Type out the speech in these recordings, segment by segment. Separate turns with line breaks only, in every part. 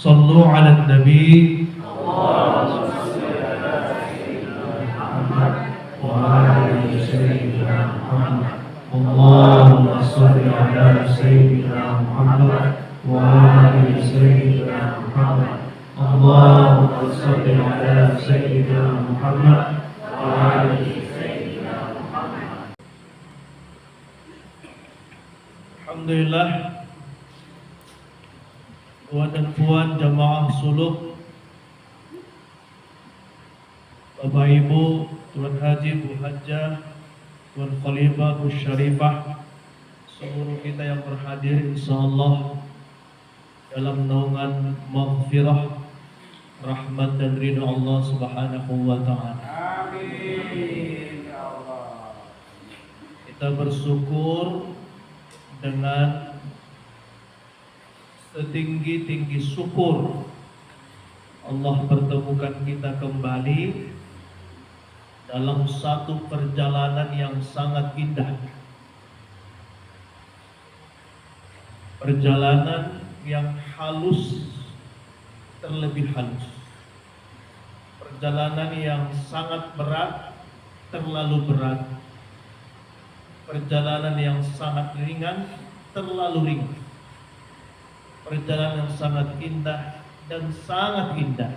صلوا على النبي وآل سيدنا محمد. اللهم صل على سيدنا محمد وآل سيدنا محمد. اللهم صل على سيدنا محمد وآل سيدنا محمد. Alhamdulillah, tuan dan puan jamaah suluk, Bapak Ibu, Tuan Haji, Bu Hajjah, Tuan Khalifah, Bu Syarifah, seluruh kita yang berhadir insyaallah dalam naungan maghfirah, rahmat dan ridha Allah Subhanahu wa taala. Amin ya Allah. Kita bersyukur dengan setinggi-tinggi syukur Allah pertemukan kita kembali dalam satu perjalanan yang sangat indah. Perjalanan yang halus terlebih halus. Perjalanan yang sangat berat terlalu berat. Perjalanan yang sangat ringan terlalu ringan. Perjalanan yang sangat indah dan sangat indah.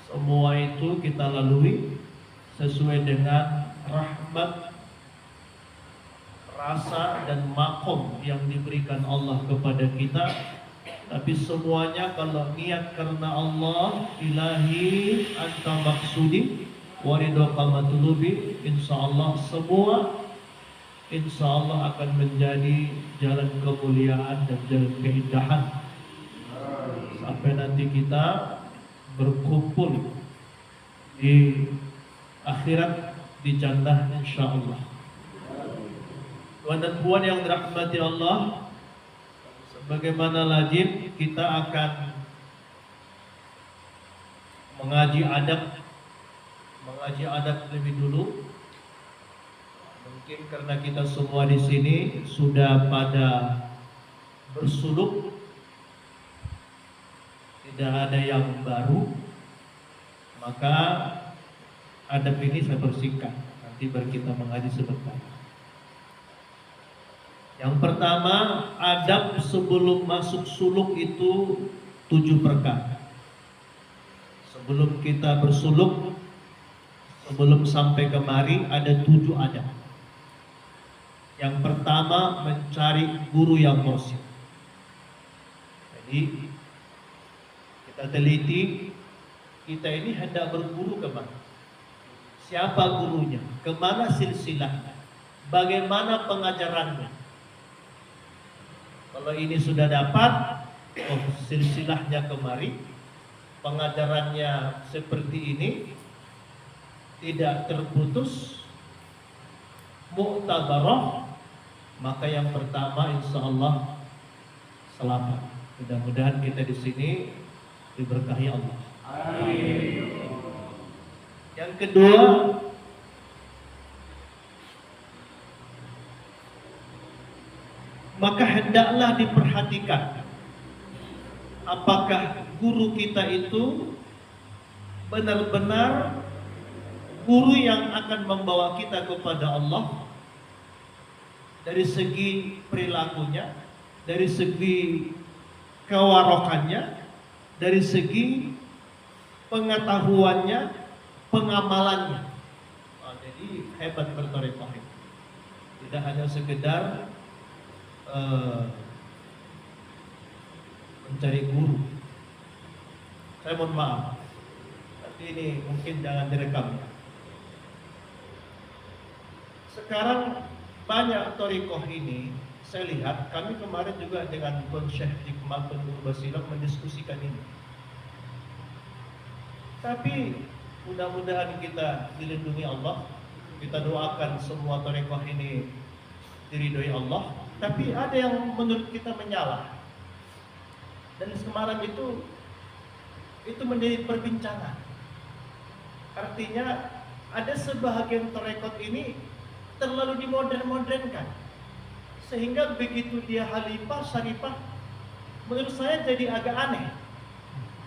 Semua itu kita lalui sesuai dengan rahmat, rasa dan makom yang diberikan Allah kepada kita. Tapi semuanya kalau niat karena Allah, ilahi anta maksudi waridhoka matlubi, insyaallah semua insyaallah akan menjadi jalan kemuliaan dan jalan keindahan sampai nanti kita berkumpul di akhirat di jannah insyaallah. Tuan dan puan yang dirahmati Allah, sebagaimana lazim kita akan mengaji adab lebih dulu. Mungkin karena kita semua di sini sudah pada bersuluk, tidak ada yang baru, maka adab ini saya persingkat. Nanti baru kita mengaji sebentar. Yang pertama, adab sebelum masuk suluk itu 7 perkara. Sebelum kita bersuluk, sebelum sampai kemari ada 7 adab. Yang pertama, mencari guru yang mursyid. Jadi kita teliti, kita ini hendak berguru kemana? Siapa gurunya? Kemana silsilahnya? Bagaimana pengajarannya? Kalau ini sudah dapat, oh silsilahnya kemari, pengajarannya seperti ini, tidak terputus, mu'tabarah, maka yang pertama insyaallah selamat. Mudah-mudahan kita di sini diberkahi Allah. Amin. Yang kedua, maka hendaklah diperhatikan apakah guru kita itu benar-benar guru yang akan membawa kita kepada Allah dari segi perilakunya, dari segi kewarokannya, dari segi pengetahuannya, pengamalannya. Jadi hebat bertarekat. Tidak hanya sekedar mencari guru. Saya mohon maaf, tapi ini mungkin jangan direkam. Sekarang banyak thariqah ini, saya lihat, kami kemarin juga dengan Tuan Syekh Iqmal Penur Basilah mendiskusikan ini. Tapi mudah-mudahan kita dilindungi Allah. Kita doakan semua thariqah ini diridhoi Allah. Tapi ada yang menurut kita menyalah. Dan kemarin itu menjadi perbincangan. Artinya ada sebahagian thariqah ini terlalu dimodern-modernkan, sehingga begitu dia Khalifah Syarifah, menurut saya jadi agak aneh.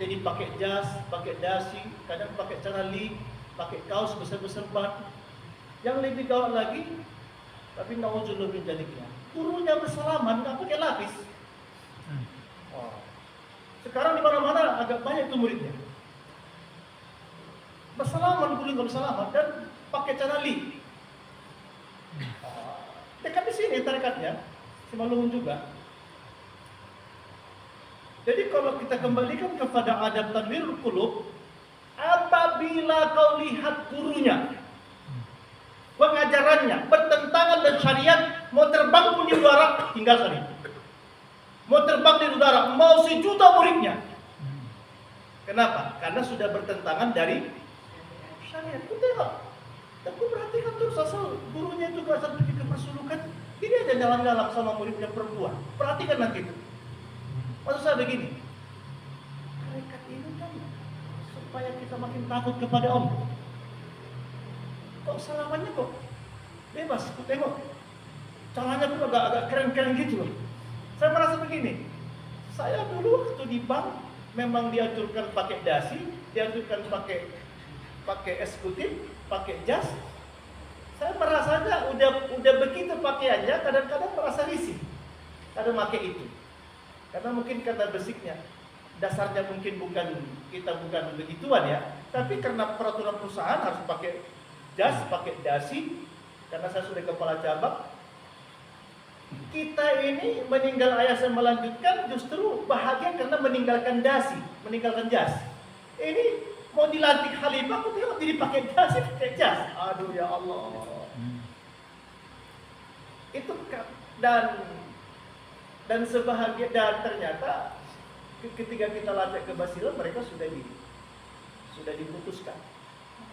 Jadi pakai jas, pakai dasi, kadang pakai celana li, pakai kaos besar-besar ban. Yang lebih gawat lagi, tapi naudzubillah min dzaliknya, gurunya bersalaman nggak pakai lapis. Oh. Sekarang di mana-mana agak banyak tuh muridnya. Bersalaman, guru nggak bersalaman dan pakai celana li. Dekat di sini tarikatnya, Simalungun juga. Jadi kalau kita kembalikan kepada adab tanwirul qulub, apabila kau lihat gurunya, pengajarannya bertentangan dengan syariat, mau terbang pun di udara, tinggal sekali. Mau terbang di udara, mau sejuta muridnya. Kenapa? Karena sudah bertentangan dari syariat. Kau tengok, dan kau perhatikan terus asal gurunya itu asal pergi ke persulukan, ini aja jalan-jalan sama muridnya perempuan. Perhatikan nanti itu. Maksud saya begini, tarekat ini kan supaya kita makin takut kepada Allah. Kok salamannya kok bebas, kok tengok caranya pun agak keren-keren gitu loh. Saya merasa begini, saya dulu waktu di bank memang diaturkan pakai dasi, diaturkan pakai eksekutif, pakai jas. Saya merasanya udah begitu pakaiannya, kadang-kadang merasa risih kadang pakai itu. Karena mungkin kata basicnya, dasarnya mungkin kita bukan begituan ya, tapi karena peraturan perusahaan harus pakai jas, pakai dasi. Karena saya sudah kepala cabang, kita ini meninggal ayah saya melanjutkan justru bahagia karena meninggalkan dasi, meninggalkan jas. Ini mau dilantik khalifah, aku tengok jadi pakai dasi, pakai jas. Aduh ya Allah. Itu dan sebahagia, dan ternyata ketika kita latih kebasilan mereka sudah diputuskan,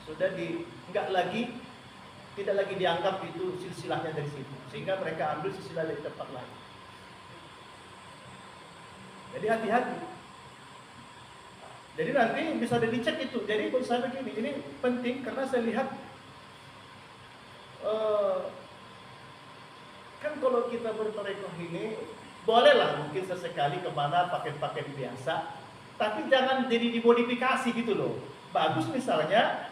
tidak lagi dianggap itu silsilahnya dari situ, sehingga mereka ambil silsilah dari tempat lain. Jadi hati-hati. Jadi nanti bisa dicek itu. Jadi buat saya begini, ini penting karena saya lihat kan kalau kita bertarekat ini bolehlah mungkin sesekali kemana pakai pakaian biasa, tapi jangan jadi dimodifikasi gitu loh. Bagus misalnya,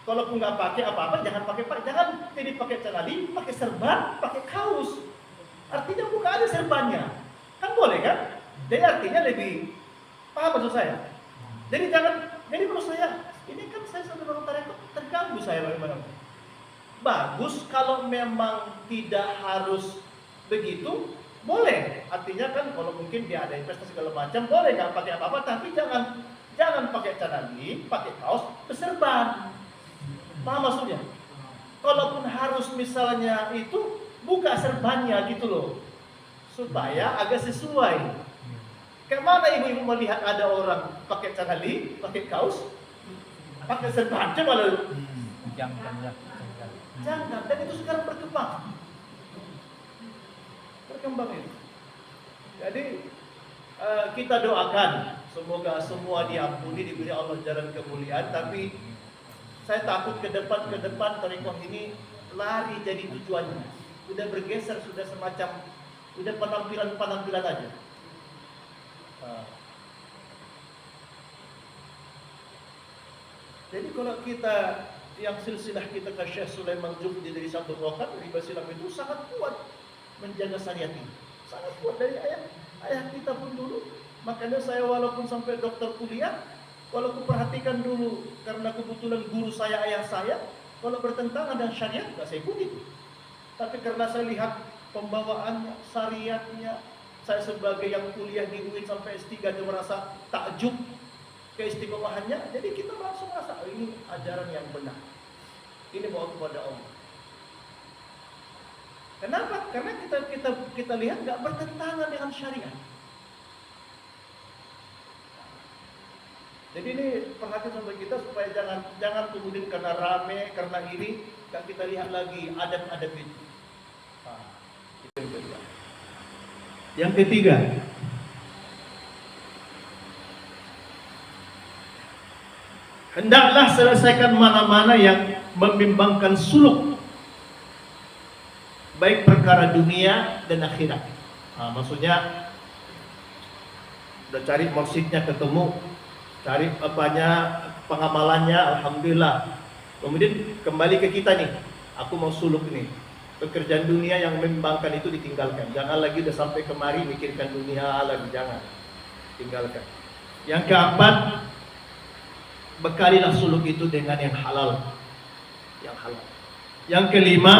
kalaupun nggak pakai apa-apa, jangan jadi pakai celana, pakai serban, pakai kaos. Artinya bukan ada serbannya, kan boleh kan? Jadi artinya lebih paham maksud saya. Jadi menurut saya ini kan saya sampai orang tarekat terganggu saya bagaimana. Bagus kalau memang tidak harus begitu. Boleh, artinya kan kalau mungkin dia ada investasi segala macam, boleh nggak pakai apa-apa, tapi jangan pakai celana, pakai kaos, berserban. Paham maksudnya? Kalaupun harus misalnya itu buka serbannya gitu loh, supaya agak sesuai. Kemana ibu-ibu melihat ada orang pakai celana, pakai kaos, pakai serban? Coba lo. Jangan. Dan itu sekarang berkembang itu. Jadi kita doakan semoga semua diampuni, diberi Allah jalan kemuliaan. Tapi saya takut ke depan tarekat ini lari jadi tujuannya. Sudah bergeser, sudah semacam udah penampilan aja. Jadi kalau kita yang silsilah kita ke Syekh Sulaiman Jufdi dari Sabtu Rokat, riba silam itu sangat kuat menjaga syariat ini, sangat kuat dari ayah kita pun dulu. Makanya saya walaupun sampai dokter kuliah, kalau aku perhatikan dulu karena kebetulan guru saya ayah saya, kalau bertentangan dengan syariat nggak saya ikuti. Tapi karena saya lihat pembawaannya, syariatnya, saya sebagai yang kuliah di UIN sampai S3 dia merasa takjub keistiqomahannya. Jadi kita langsung merasa ini ajaran yang benar, ini bawa kepada Allah. Kenapa? Karena kita lihat nggak bertentangan dengan syariat. Jadi ini perhatian sama kita supaya jangan kemudian karena rame, karena ini nggak kita lihat lagi adab-adab itu. Yang ketiga, hendaklah selesaikan mana-mana yang membimbangkan suluk, baik perkara dunia dan akhirat. Maksudnya udah cari mursyidnya ketemu, cari apanya, pengamalannya, alhamdulillah. Kemudian kembali ke kita nih, aku mau suluk nih. Pekerjaan dunia yang membangkang itu ditinggalkan. Jangan lagi udah sampai kemari mikirkan dunia lagi, jangan. Tinggalkan. Yang keempat, bekalilah suluk itu dengan yang halal. Yang halal. Yang kelima,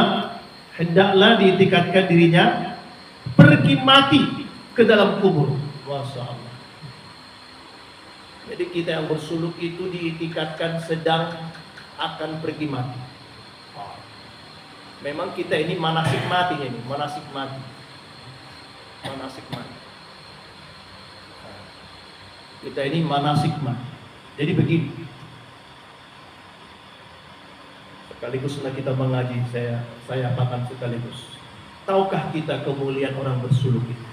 hendaklah diitikadkan dirinya pergi mati ke dalam kubur. Masya Allah. Jadi kita yang bersuluk itu diitikadkan sedang akan pergi mati. Memang kita ini manasik matinya ini, manasik mati. Manasik mati. Kita ini manasik mati. Jadi begini. Sekaligus setelah kita mengaji, saya akan sekaligus. Tahukah kita kemuliaan orang bersuluk itu?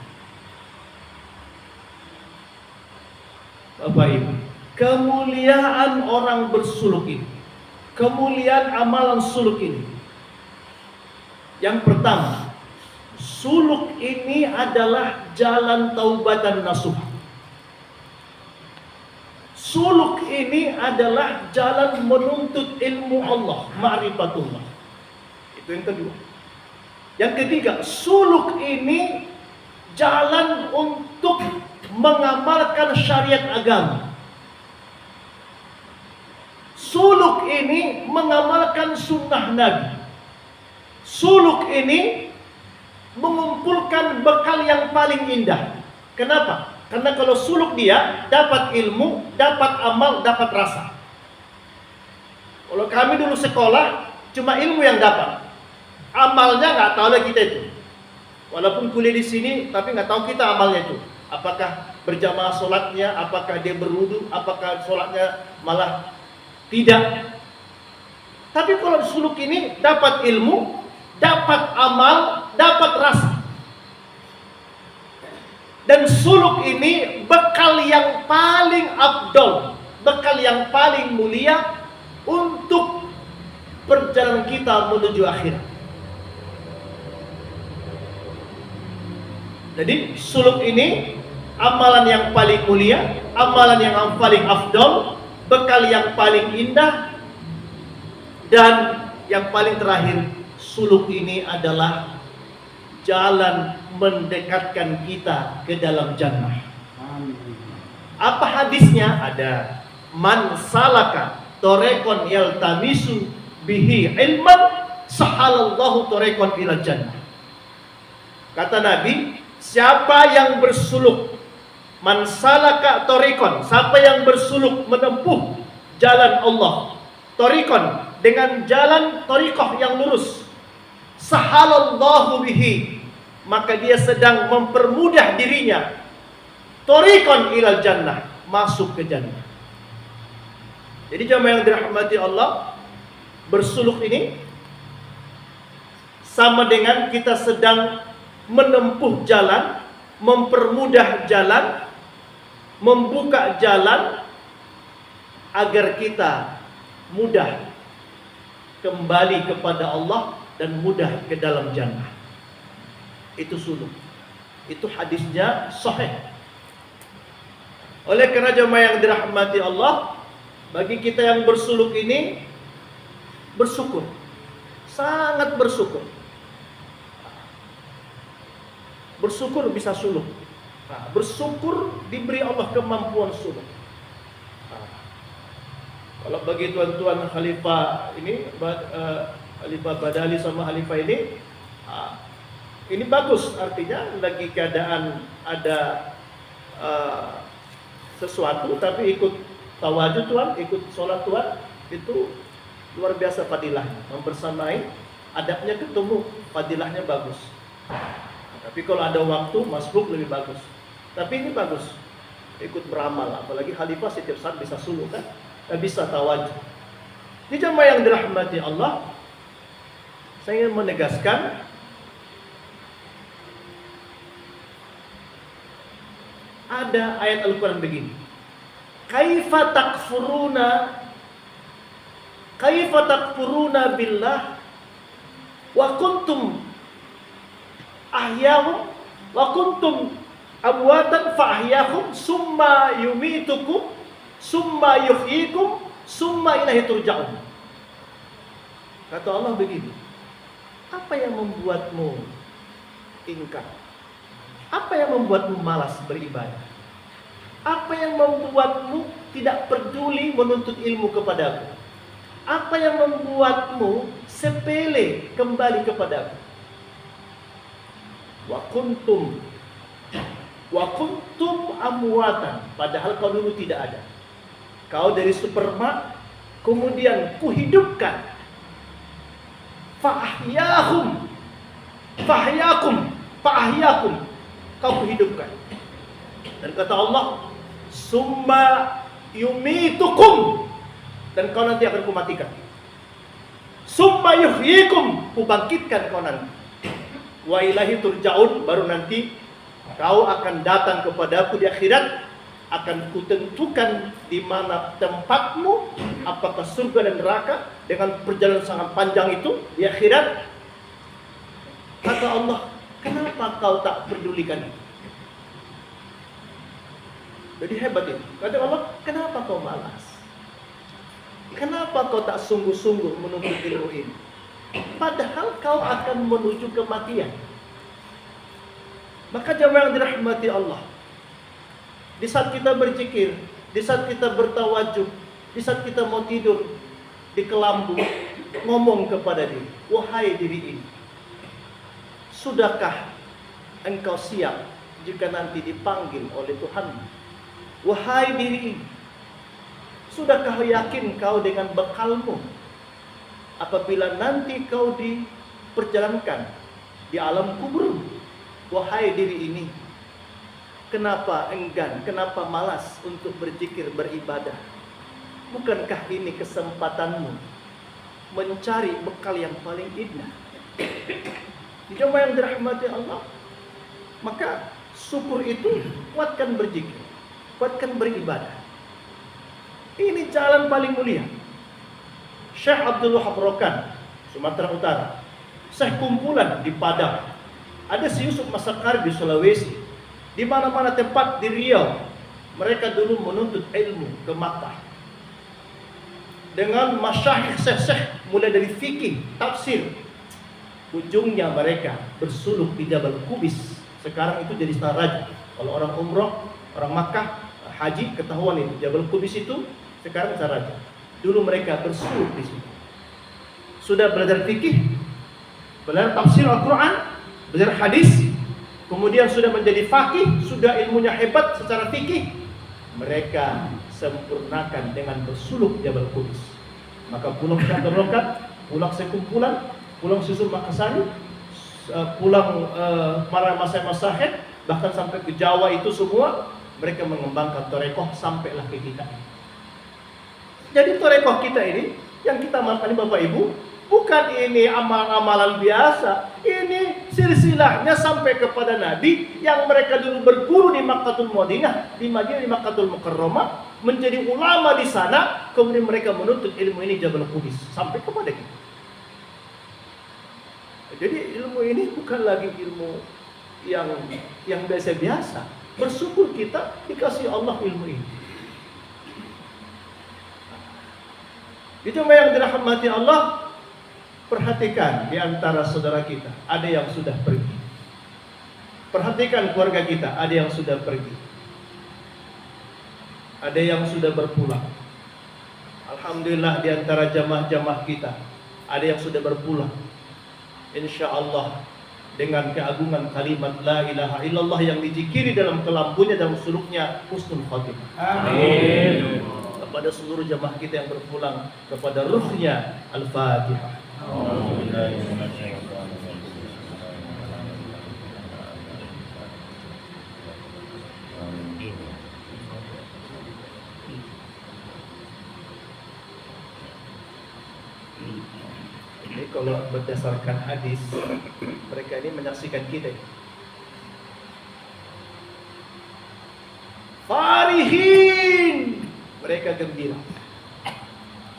Bapak Ibu, kemuliaan orang bersuluk ini, kemuliaan amalan suluk ini. Yang pertama, suluk ini adalah jalan taubatan nasuh. Suluk ini adalah jalan menuntut ilmu Allah, ma'rifatullah. Itu yang kedua. Yang ketiga, suluk ini jalan untuk mengamalkan syariat agama. Suluk ini mengamalkan sunnah Nabi. Suluk ini mengumpulkan bekal yang paling indah. Kenapa? Karena kalau suluk dia dapat ilmu, dapat amal, dapat rasa. Kalau kami dulu sekolah cuma ilmu yang dapat, amalnya nggak tahu lagi kita itu. Walaupun kuliah di sini, tapi nggak tahu kita amalnya itu. Apakah berjamaah sholatnya, apakah dia berwudu, apakah sholatnya malah tidak. Tapi kalau suluk ini dapat ilmu, dapat amal, dapat rasa. Dan suluk ini bekal yang paling afdol, bekal yang paling mulia untuk perjalanan kita menuju akhirat. Jadi suluk ini amalan yang paling mulia, amalan yang paling afdol, bekal yang paling indah, dan yang paling terakhir, suluk ini adalah jalan mendekatkan kita ke dalam jannah. Apa hadisnya? Ada, man salaka torekon yaltamisu bihi ilman sahalallahu torekon ila jannah. Kata Nabi, siapa yang bersuluk, man salaka torekon, siapa yang bersuluk menempuh jalan Allah, torekon dengan jalan torikoh yang lurus, sahalallahu bihi, maka dia sedang mempermudah dirinya torikon ilal jannah, masuk ke jannah. Jadi jemaah yang dirahmati Allah, bersuluk ini sama dengan kita sedang menempuh jalan, mempermudah jalan, membuka jalan agar kita mudah kembali kepada Allah dan mudah ke dalam jannah. Itu suluk. Itu hadisnya sahih. Oleh karena jemaah yang dirahmati Allah, bagi kita yang bersuluk ini bersyukur. Sangat bersyukur. Bersyukur bisa suluk. Bersyukur diberi Allah kemampuan suluk. Kalau bagi tuan-tuan khalifah ini, Khalifah Badali sama Khalifah ini bagus, artinya lagi keadaan ada sesuatu tapi ikut tawajud Tuhan, ikut sholat Tuhan, itu luar biasa fadilahnya. Mempersamai adabnya ketemu, fadilahnya bagus. Tapi kalau ada waktu masbuk lebih bagus. Tapi ini bagus, ikut beramal, apalagi khalifah setiap saat bisa suluk kan, bisa tawajud. Ini jemaah yang dirahmati Allah, saya ingin menegaskan ada ayat Al-Quran begini, kaifa takfuruna billah wa kuntum ahyahum wa kuntum amwatan fa ahyakum summa yumitukum summa yuhyikum, summa ilaihi turja'un. Kata Allah begini, apa yang membuatmu ingkar? Apa yang membuatmu malas beribadah? Apa yang membuatmu tidak peduli menuntut ilmu kepadaku? Apa yang membuatmu sepele kembali kepadaku? Wa kuntum amwatan, padahal kau dulu tidak ada. Kau dari supermarket, kemudian kuhidupkan. Fa'ahyakum, kau kuhidupkan. Dan kata Allah, summa yumitukum, dan kau nanti akan kumatikan. Summa yuhyikum, kubangkitkan kau nanti. Wa ilahi turja'un, baru nanti kau akan datang kepadaku di akhirat. Akan kutentukan di mana tempatmu, apakah surga dan neraka, dengan perjalanan sangat panjang itu di akhirat. Kata Allah, kenapa kau tak pedulikan itu? Jadi hebat itu. Kata Allah, kenapa kau malas? Kenapa kau tak sungguh-sungguh menuntut ilmu ini? Padahal kau akan menuju kematian. Maka jemaah yang dirahmati Allah, di saat kita berzikir, di saat kita bertawajuh, di saat kita mau tidur di kelambu, ngomong kepada diri, wahai diri ini, sudahkah engkau siap jika nanti dipanggil oleh Tuhanmu? Wahai diri ini, sudahkah yakin kau dengan bekalmu apabila nanti kau diperjalankan di alam kubur? Wahai diri ini, kenapa enggan, kenapa malas untuk berzikir, beribadah? Bukankah ini kesempatanmu mencari bekal yang paling indah? Jemaah yang dirahmati Allah, maka syukur itu kuatkan berzikir, kuatkan beribadah. Ini jalan paling mulia. Syekh Abdul Wahab Rokan, Sumatera Utara, Syekh kumpulan di Padang, ada si Yusuf Masakar di Sulawesi, di mana-mana tempat di Riau, mereka dulu menuntut ilmu ke Makkah. Dengan masyayikh syekh mulai dari fikih, tafsir, ujungnya mereka bersuluk di Jabal Qubis. Sekarang itu jadi raja. Kalau orang umroh, orang Makkah, haji, ketahuan itu Jabal Qubis itu sekarang raja. Dulu mereka bersuluk di situ. Sudah belajar fikih, belajar tafsir Al-Quran, belajar hadis, kemudian sudah menjadi faqih, sudah ilmunya hebat secara fikih, mereka sempurnakan dengan bersuluk Jabal Qubis. Maka pulang Syekh Rokat, pulang sekumpulan, pulang Susul Makassar, pulang para masyayikh, bahkan sampai ke Jawa itu semua mereka mengembangkan torekoh sampailah ke kita. Jadi torekoh kita ini yang kita makan ini Bapak Ibu, bukan ini amal-amalan biasa. Ini silsilahnya sampai kepada Nabi yang mereka dulu berguru di Makkatul Madinah, di Madinah, di Makkatul Mukarramah, menjadi ulama di sana, kemudian mereka menuntut ilmu ini Jabal Qubis sampai kepada kita. Jadi ilmu ini bukan lagi ilmu yang biasa-biasa. Bersyukur kita dikasih Allah ilmu ini. Itu yang dirahmati Allah. Perhatikan di antara saudara kita, ada yang sudah pergi. Perhatikan keluarga kita, ada yang sudah pergi. Ada yang sudah berpulang. Alhamdulillah di antara jamaah-jamaah kita, ada yang sudah berpulang. Insya Allah dengan keagungan kalimat la ilaha illallah yang dizikiri dalam kelambunya dan suluknya, husnul khatimah. Amin. Kepada seluruh jamaah kita yang berpulang, kepada ruhnya, Al-Fatihah. Ini kalau berdasarkan hadis, mereka ini menyaksikan kita. Farihin, mereka gembira.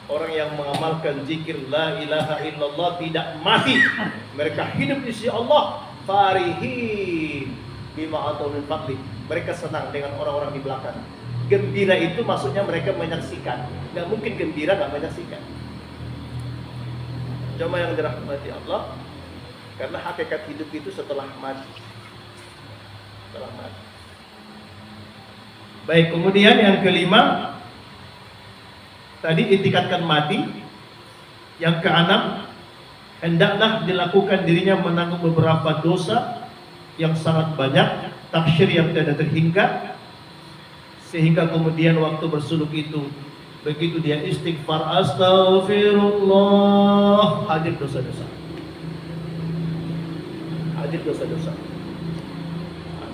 Orang yang mengamalkan zikir la ilaha illallah tidak mati, mereka hidup di sisi Allah. Farihin bima atau min fadli, mereka senang dengan orang-orang di belakang. Gembira itu maksudnya mereka menyaksikan. Nggak mungkin gembira nggak menyaksikan. Cuma yang dirahmati Allah, karena hakikat hidup itu setelah mati. Setelah mati. Baik, kemudian yang kelima, tadi itikadkan mati. Yang keenam, hendaklah dilakukan dirinya menanggung beberapa dosa yang sangat banyak, taksir yang tidak terhingga, sehingga kemudian waktu bersuluk itu, begitu dia istighfar, astaghfirullah, hadir dosa-dosa. Hadir dosa-dosa.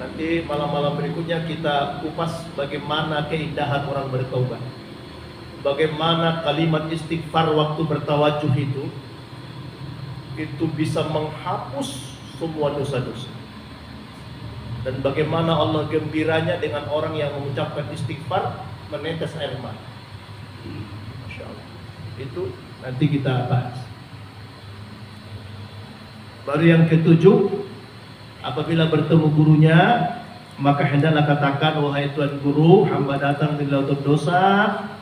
Nanti malam-malam berikutnya kita kupas bagaimana keindahan orang bertaubat. Bagaimana kalimat istighfar waktu bertawajuh itu bisa menghapus semua dosa-dosa. Dan bagaimana Allah gembiranya dengan orang yang mengucapkan istighfar menetes air mata. Masya Allah. Itu nanti kita bahas. Baru yang ketujuh, apabila bertemu gurunya, maka hendaklah katakan, wahai Tuhan Guru, hamba datang dari lautan dosa,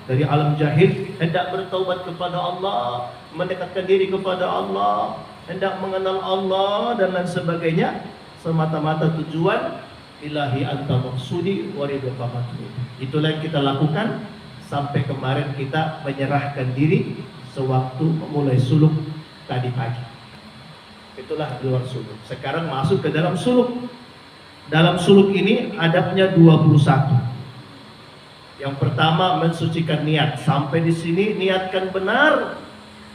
dari alam jahil, hendak bertaubat kepada Allah, mendekatkan diri kepada Allah, hendak mengenal Allah dan lain sebagainya, semata-mata tujuan ilahi anta maksudi wa ridha matlub. Itulah yang kita lakukan sampai kemarin kita menyerahkan diri sewaktu memulai suluk tadi pagi. Itulah luar suluk. Sekarang masuk ke dalam suluk. Dalam suluk ini adabnya 21. Yang pertama, mensucikan niat. Sampai di sini niatkan benar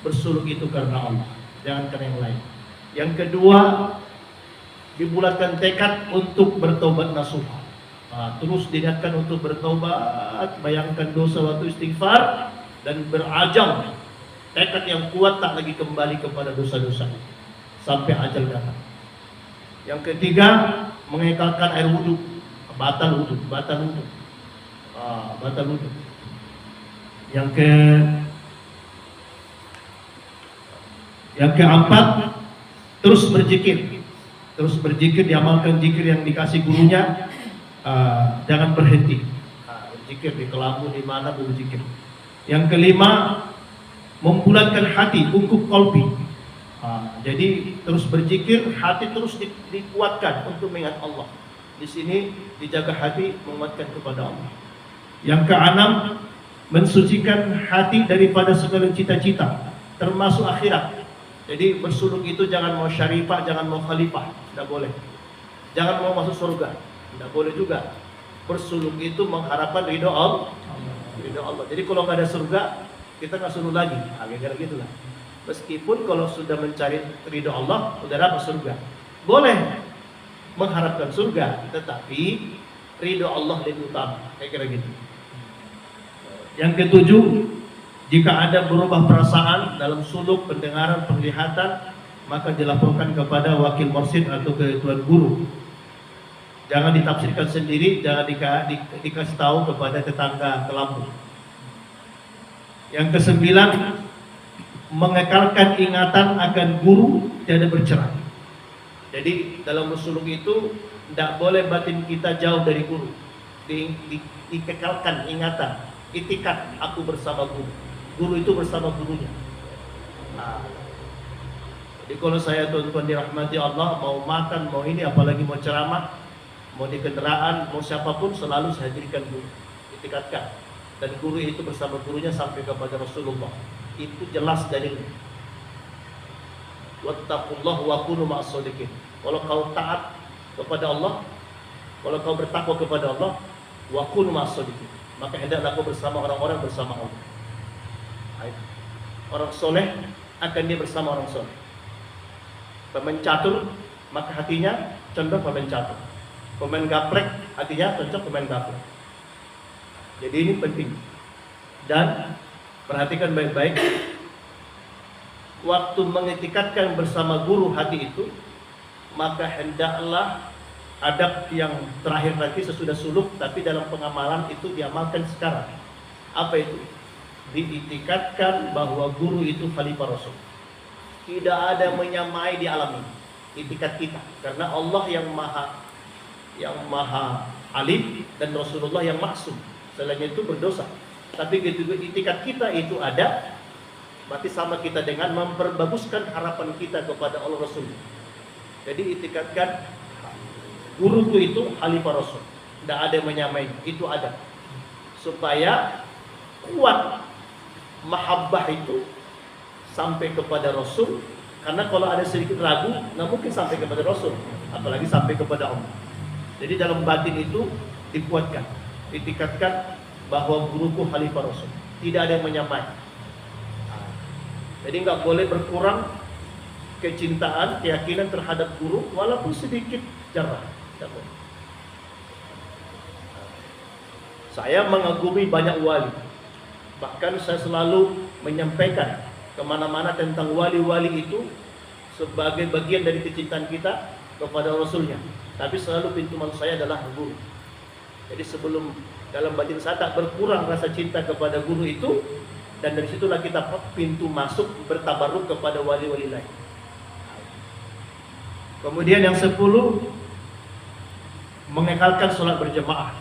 bersuluk itu karena Allah, jangan karena yang lain. Yang kedua, dibulatkan tekad untuk bertobat nasuha. Terus diniatkan untuk bertobat, bayangkan dosa waktu istighfar, dan berajam tekad yang kuat tak lagi kembali kepada dosa-dosa sampai ajal datang. Yang ketiga, mengekalkan air wudhu, batal wudhu. Yang keempat, terus berzikir, diamalkan zikir yang dikasih gurunya, jangan berhenti. Berzikir di kelabu di mana berzikir. Yang kelima, membulatkan hati, ukuf qalbi. Jadi terus berzikir, hati terus dikuatkan untuk mengingat Allah. Di sini dijaga hati, menguatkan kepada Allah. Yang keenam, mensucikan hati daripada segala cita-cita, termasuk akhirat. Jadi bersuluk itu jangan mau syarifah, jangan mau khalifah, tidak boleh. Jangan mau masuk surga, tidak boleh juga. Bersuluk itu mengharapkan ridho Allah. Jadi kalau nggak ada surga, kita nggak suruh lagi. Kira-kira gitulah. Meskipun kalau sudah mencari ridho Allah, sudah dapat surga, boleh mengharapkan surga, tetapi ridho Allah lebih utama. Kira-kira gitu. Yang ketujuh, jika ada berubah perasaan dalam suluk, pendengaran, penglihatan, maka dilaporkan kepada wakil mursyid atau ke tuan guru. Jangan ditafsirkan sendiri, jangan dikasih tahu kepada tetangga ke Yang kesembilan, mengekalkan ingatan akan guru tidak bercerai. Jadi dalam bersuluk itu tidak boleh batin kita jauh dari guru. Dikekalkan ingatan, itikat aku bersama guru. Guru itu bersama gurunya. Jadi kalau saya tuan-tuan dirahmati Allah, mau makan, mau ini, apalagi mau ceramah, mau di kendaraan, mau siapapun, selalu saya hadirkan guru, itikatkan. Dan guru itu bersama gurunya sampai kepada Rasulullah. Itu jelas dalilnya. Wattaqullah wa kunu ma'as shodiqin. Kalau kau taat kepada Allah, kalau kau bertakwa kepada Allah, wa kunu ma'as shodiqin, maka hendaklah kau bersama orang-orang bersama Allah. Orang soleh akan dia bersama orang soleh. Pemain catur, maka hatinya condong pemain catur. Pemain gaplek, hatinya condong pemain gaplek. Jadi ini penting. Dan perhatikan baik-baik, waktu mengitikatkan bersama guru hati itu, maka hendaklah adab yang terakhir nanti sesudah suluk, tapi dalam pengamalan itu diamalkan sekarang. Apa itu? Diitikatkan bahwa guru itu khalifah Rasul. Tidak ada menyamai di alam ini itikat kita, karena Allah yang maha alim dan Rasulullah yang maksum. Selain itu berdosa. Tapi itikat kita itu ada, berarti sama kita dengan memperbaguskan harapan kita kepada Allah Rasul. Jadi itikatkan guruku itu khalifah Rasul. Tidak ada yang menyamai, itu ada. Supaya kuat mahabbah itu sampai kepada Rasul. Karena kalau ada sedikit ragu, nggak mungkin sampai kepada Rasul, apalagi sampai kepada Allah. Jadi dalam batin itu dikuatkan, ditingkatkan bahwa guruku khalifah Rasul. Tidak ada yang menyamai. Jadi nggak boleh berkurang kecintaan, keyakinan terhadap guru, walaupun sedikit jarang. Saya mengagumi banyak wali. Bahkan saya selalu menyampaikan kemana-mana tentang wali-wali itu sebagai bagian dari kecintaan kita kepada Rasulnya. Tapi selalu pintu masuk saya adalah guru. Jadi sebelum dalam batin saya tak berkurang rasa cinta kepada guru itu, dan dari situlah kita pintu masuk bertabaruk kepada wali-wali lain. Kemudian yang 10, mengekalkan sholat berjamaah,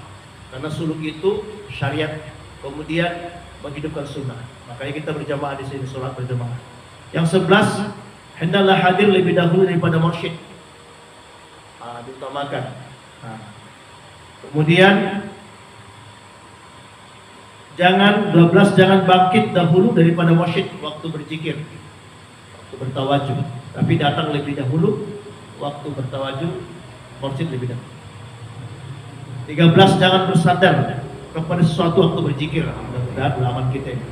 karena suluk itu syariat. Kemudian menghidupkan sunnah. Makanya kita berjamaah di sini, sholat berjamaah. Yang 11, hendaklah hadir lebih dahulu daripada mursyid. Diutamakan. Kemudian jangan 12, jangan bangkit dahulu daripada mursyid waktu berzikir, waktu bertawajuh. Tapi datang lebih dahulu waktu bertawajuh, mursyid lebih dahulu. 13, jangan bersandar kepada sesuatu waktu berzikir. Mudah-mudahan ulama kita ini.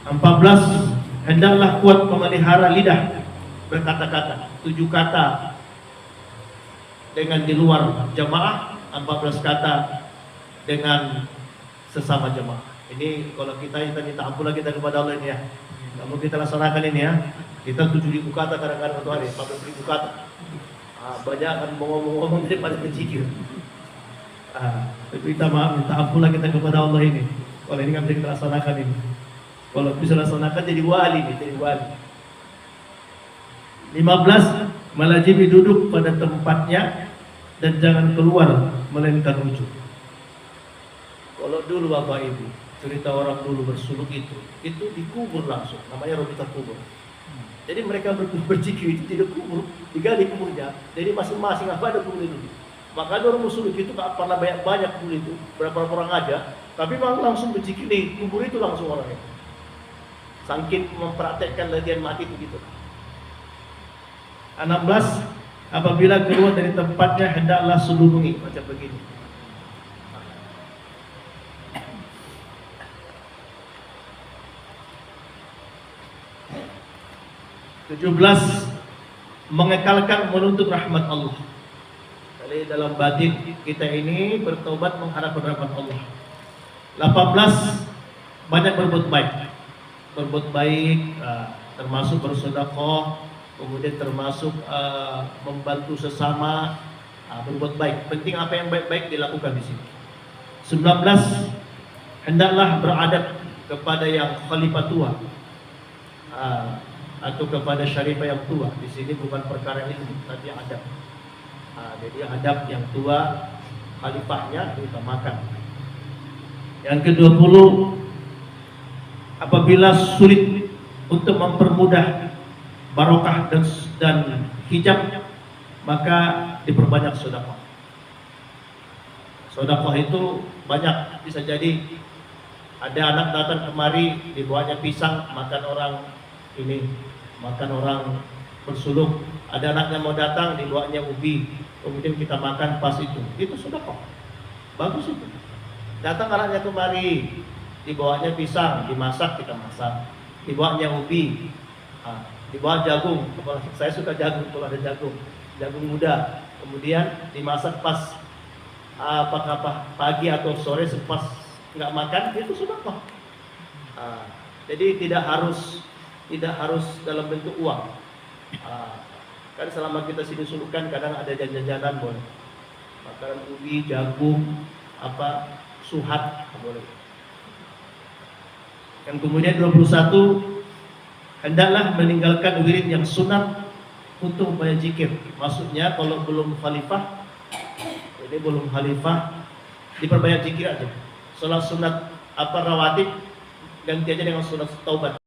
14, hendaklah kuat memelihara lidah berkata-kata. 7 kata dengan di luar jamaah, 14 kata dengan sesama jamaah. Ini kalau kita minta ampun kita kepada Allah ini ya. Kalau kita laksanakan ini ya. Kita 7.000 kata kadang-kadang satu hari, 14.000 kata. Banyak kan ngomong-ngomong daripada berzikir. Kita minta ampun kita kepada Allah ini. Kalau ini nggak bisa kita laksanakan ini. Kalau bisa laksanakan jadi wali nih, jadi wali. 15, melazimi duduk pada tempatnya dan jangan keluar melainkan ujung. Kalau dulu Bapak Ibu, cerita orang dulu bersuluk itu dikubur langsung, namanya robita kubur. Jadi mereka berzikir itu tidak kubur, digali kuburnya. Jadi masing-masing apa ada kubur itu. Makanya orang bersuluk itu nggak pernah banyak kubur itu, berapa orang aja, tapi langsung berzikir di kubur itu langsung orangnya. Sangkin mempraktekkan latihan mati itu gitu. 16, apabila keluar dari tempatnya hendaklah selubungi, macam begini. 17, mengekalkan menuntut rahmat Allah. Jadi dalam batin kita ini bertobat mengharapkan rahmat Allah. 18, banyak berbuat baik. Berbuat baik termasuk bersedekah, kemudian termasuk membantu sesama, berbuat baik. Penting apa yang baik-baik dilakukan di sini. 19, hendaklah beradab kepada yang khalifah tua, atau kepada syarifah yang tua. Di sini bukan perkara ini, tapi adab. Jadi adab yang tua, khalifahnya diutamakan. Yang ke-20, apabila sulit untuk mempermudah barokah dan hijab, maka diperbanyak sedekah. Sedekah itu banyak, bisa jadi ada anak datang kemari dibawanya pisang, makan orang ini, makan orang bersuluk. Ada anaknya mau datang dibawanya ubi, kemudian kita makan pas itu sedekah. Bagus itu. Datang anaknya kemari dibawanya pisang, dimasak, kita masak. Dibawanya ubi, dibawa jagung. Saya suka jagung, kalau ada jagung muda. Kemudian dimasak pas apakah pagi atau sore pas nggak makan, itu sedekah. Jadi tidak harus dalam bentuk uang. Kan selama kita sini sulukan kadang ada jajan-jajanan boleh. Makanan ubi, jagung, suhat boleh. Yang kemudian 21, hendaklah meninggalkan wirid yang sunat untuk membaca zikir. Maksudnya kalau belum khalifah, ini belum khalifah, Diperbanyak zikir aja. Sholat sunat apa rawatib ganti aja dengan sunat taubat.